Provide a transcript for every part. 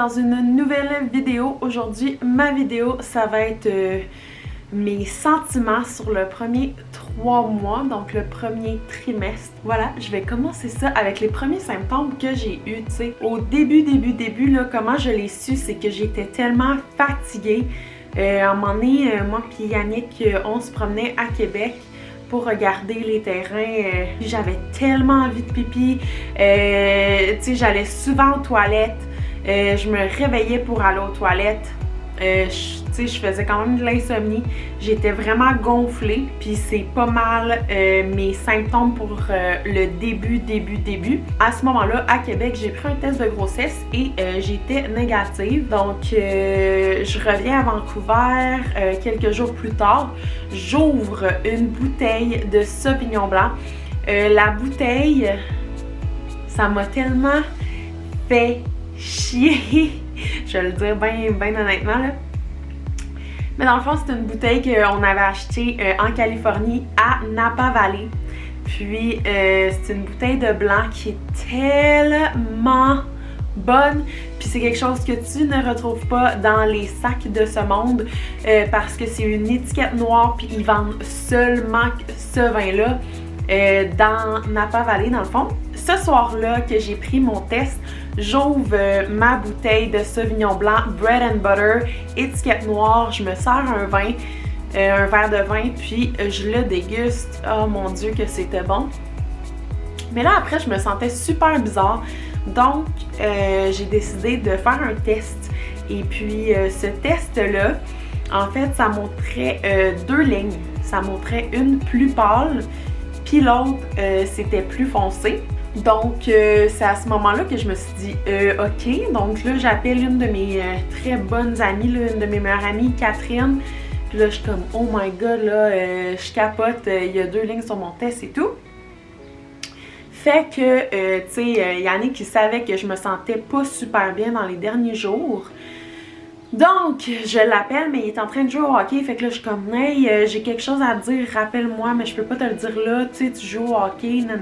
dans une nouvelle vidéo. Aujourd'hui, ma vidéo, ça va être mes sentiments sur le premier 3 mois, donc le premier trimestre. Voilà, je vais commencer ça avec les premiers symptômes que j'ai eu, tu sais. Au début, là, comment je l'ai su, c'est que j'étais tellement fatiguée. À un moment donné, moi puis Yannick, on se promenait à Québec pour regarder les terrains. J'avais tellement envie de pipi. Tu sais, j'allais souvent aux toilettes. Je me réveillais pour aller aux toilettes. Tu sais, je faisais quand même de l'insomnie. J'étais vraiment gonflée. Puis c'est pas mal mes symptômes pour le début. À ce moment-là, à Québec, j'ai pris un test de grossesse et j'étais négative. Donc, je reviens à Vancouver quelques jours plus tard. J'ouvre une bouteille de Sauvignon blanc. La bouteille, ça m'a tellement fait chier. Je vais le dire bien honnêtement là. Mais dans le fond, c'est une bouteille qu'on avait achetée en Californie à Napa Valley. Puis c'est une bouteille de blanc qui est tellement bonne. Puis c'est quelque chose que tu ne retrouves pas dans les sacs de ce monde parce que c'est une étiquette noire puis ils vendent seulement ce vin-là dans Napa Valley dans le fond. Ce soir-là que j'ai pris mon test, j'ouvre ma bouteille de Sauvignon blanc, bread and butter, étiquette noire, je me sers un vin, un verre de vin, puis je le déguste. Oh mon Dieu que c'était bon! Mais là après, je me sentais super bizarre, donc j'ai décidé de faire un test. Et puis ce test-là, en fait, ça montrait 2 lignes. Ça montrait une plus pâle, puis l'autre, c'était plus foncé. Donc, c'est à ce moment-là que je me suis dit, ok, donc là, j'appelle une de mes très bonnes amies, là, une de mes meilleures amies, Catherine. Puis là, je suis comme, oh my god, là, je capote, il y a 2 lignes sur mon test et tout. Fait que, tu sais, Yannick, il savait que je me sentais pas super bien dans les derniers jours. Donc, je l'appelle, mais il est en train de jouer au hockey. Fait que là, je suis comme, hey, j'ai quelque chose à te dire, rappelle-moi, mais je peux pas te le dire là, tu sais, tu joues au hockey, non.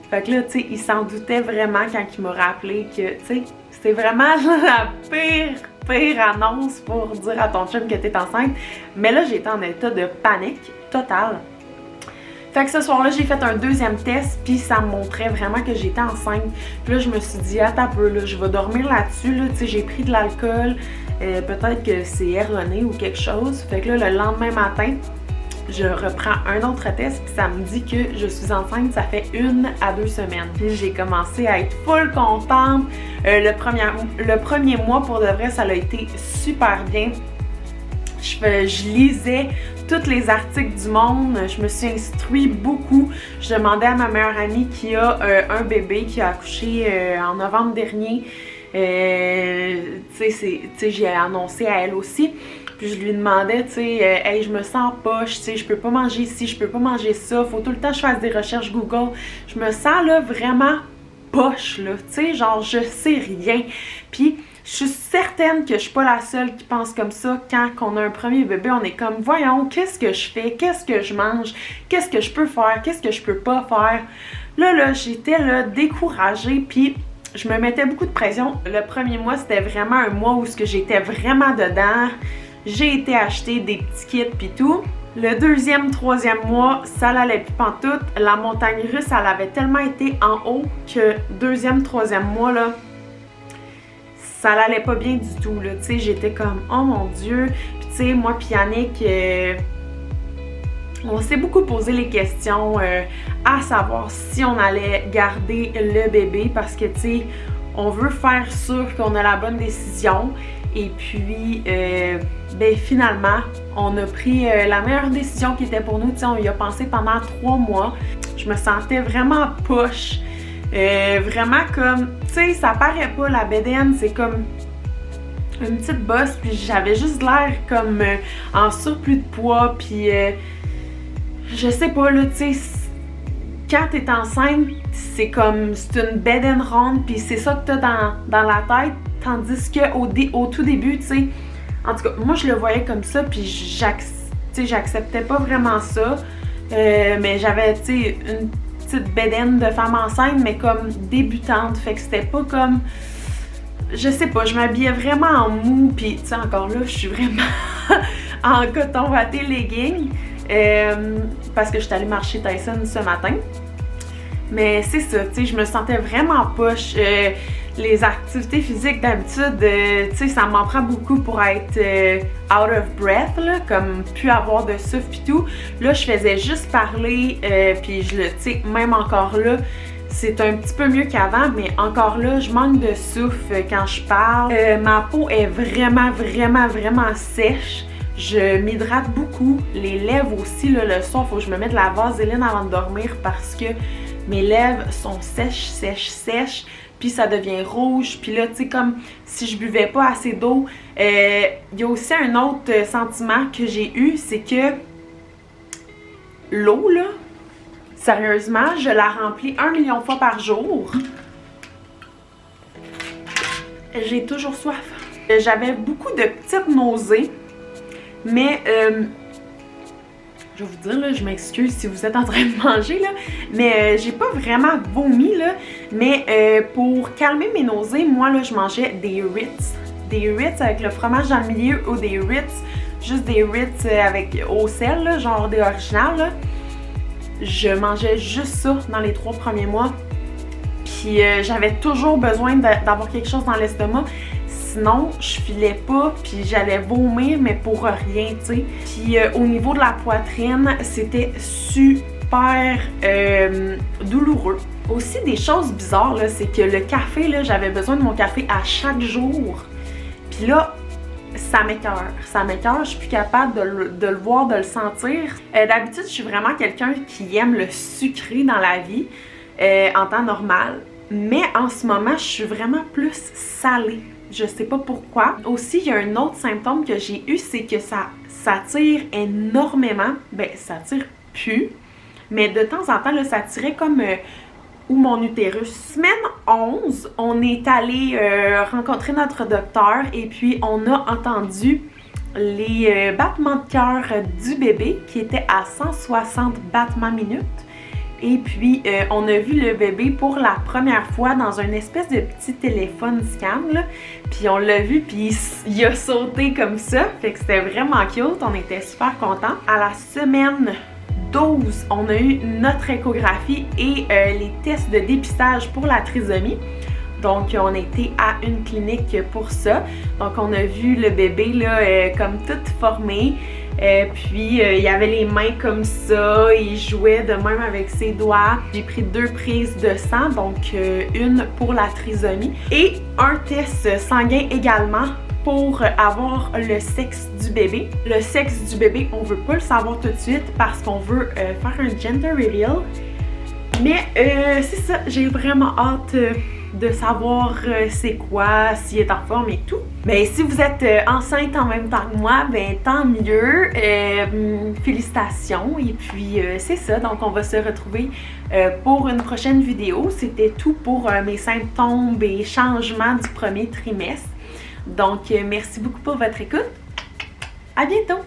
Fait que là, tu sais, il s'en doutait vraiment quand il m'a rappelé que, tu sais, c'était vraiment la pire annonce pour dire à ton chum que t'es enceinte. Mais là, j'étais en état de panique totale. Fait que ce soir-là, j'ai fait un 2e test, puis ça me montrait vraiment que j'étais enceinte. Puis là, je me suis dit, attends un peu, là, je vais dormir là-dessus, là, tu sais, j'ai pris de l'alcool, peut-être que c'est erroné ou quelque chose. Fait que là, le lendemain matin, je reprends un autre test, puis ça me dit que je suis enceinte, ça fait 1 à 2 semaines. Puis j'ai commencé à être full contente. Le premier mois, pour de vrai, ça a été super bien. Je lisais tous les articles du monde, je me suis instruite beaucoup. Je demandais à ma meilleure amie qui a un bébé qui a accouché en novembre dernier. Tu sais, j'ai annoncé à elle aussi. Puis je lui demandais, tu sais, hey, je me sens poche, tu sais, je peux pas manger ci, je peux pas manger ça, faut tout le temps que je fasse des recherches Google. Je me sens là vraiment poche, là, tu sais, genre je sais rien. Puis je suis certaine que je suis pas la seule qui pense comme ça quand on a un premier bébé. On est comme, voyons, qu'est-ce que je fais? Qu'est-ce que je mange? Qu'est-ce que je peux faire? Qu'est-ce que je peux pas faire? Là, j'étais là découragée, puis je me mettais beaucoup de pression. Le premier mois, c'était vraiment un mois où j'étais vraiment dedans. J'ai été acheter des petits kits pis tout. Le 2e, 3e mois, ça l'allait plus pantoute. La montagne russe, elle avait tellement été en haut que 2e, 3e mois, là, ça l'allait pas bien du tout, là. Tu sais, j'étais comme, oh mon Dieu. Puis tu sais, moi pis Yannick, on s'est beaucoup posé les questions à savoir si on allait garder le bébé parce que, tu sais, on veut faire sûr qu'on a la bonne décision. Et puis, ben finalement, on a pris la meilleure décision qui était pour nous. Tu sais, on y a pensé pendant 3 mois. Je me sentais vraiment poche. Vraiment comme, tu sais, ça paraît pas, la bédaine, c'est comme une petite bosse. Puis j'avais juste l'air comme en surplus de poids. Puis, je sais pas, là, tu sais, quand t'es enceinte, c'est comme, c'est une bédaine ronde. Puis c'est ça que t'as dans la tête. Tandis qu'au tout début, tu sais, en tout cas, moi je le voyais comme ça, puis j'acceptais pas vraiment ça. Mais j'avais, tu sais, une petite bédaine de femme enceinte, mais comme débutante. Fait que c'était pas comme je sais pas, je m'habillais vraiment en mou, puis tu sais, encore là, je suis vraiment en coton watté legging, parce que je suis allée marcher Tyson ce matin. Mais c'est ça, tu sais, je me sentais vraiment poche. Les activités physiques d'habitude, tu sais, ça m'en prend beaucoup pour être out of breath, là, comme plus avoir de souffle pis tout. Là, je faisais juste parler, puis tu sais, même encore là, c'est un petit peu mieux qu'avant, mais encore là, je manque de souffle quand je parle. Ma peau est vraiment sèche. Je m'hydrate beaucoup. Les lèvres aussi, là, le soir, il faut que je me mette de la vaseline avant de dormir parce que mes lèvres sont sèches. Puis ça devient rouge. Puis là, tu sais, comme si je buvais pas assez d'eau. Il y a aussi un autre sentiment que j'ai eu, c'est que l'eau, là, sérieusement, je la remplis 1 million de fois par jour. J'ai toujours soif. J'avais beaucoup de petites nausées, mais je vais vous dire, là, je m'excuse si vous êtes en train de manger, là, mais j'ai pas vraiment vomi, là, mais pour calmer mes nausées, moi, là, je mangeais des Ritz. Des Ritz avec le fromage dans le milieu ou des Ritz, juste des Ritz avec au sel, là, genre des originales, là. Je mangeais juste ça dans les 3 premiers mois, puis j'avais toujours besoin d'avoir quelque chose dans l'estomac. Sinon, je filais pas, puis j'allais vomir, mais pour rien, tu sais. Puis au niveau de la poitrine, c'était super douloureux. Aussi, des choses bizarres, là, c'est que le café, là, j'avais besoin de mon café à chaque jour. Puis là, ça m'écoeure, je suis plus capable de le voir, de le sentir. D'habitude, je suis vraiment quelqu'un qui aime le sucré dans la vie, en temps normal. Mais en ce moment, je suis vraiment plus salée. Je sais pas pourquoi. Aussi, il y a un autre symptôme que j'ai eu, c'est que ça tire énormément. Ben, ça tire plus. Mais de temps en temps, là, ça tirait comme où mon utérus. Semaine 11, on est allé rencontrer notre docteur et puis on a entendu les battements de cœur du bébé qui étaient à 160 battements minutes. Et puis, on a vu le bébé pour la première fois dans une espèce de petit téléphone scan, là. Puis on l'a vu, puis il a sauté comme ça. Fait que c'était vraiment cute, on était super contents. À la semaine 12, on a eu notre échographie et les tests de dépistage pour la trisomie. Donc, on était à une clinique pour ça. Donc, on a vu le bébé, là, comme tout formé. Puis, il y avait les mains comme ça. Il jouait de même avec ses doigts. J'ai pris 2 prises de sang, donc une pour la trisomie. Et un test sanguin également pour avoir le sexe du bébé. Le sexe du bébé, on veut pas le savoir tout de suite parce qu'on veut faire un gender reveal. Mais c'est ça, j'ai vraiment hâte de savoir c'est quoi, s'il est en forme et tout. Mais si vous êtes enceinte en même temps que moi, ben tant mieux. Félicitations. Et puis c'est ça, donc on va se retrouver pour une prochaine vidéo. C'était tout pour mes symptômes et changements du premier trimestre. Donc merci beaucoup pour votre écoute. À bientôt!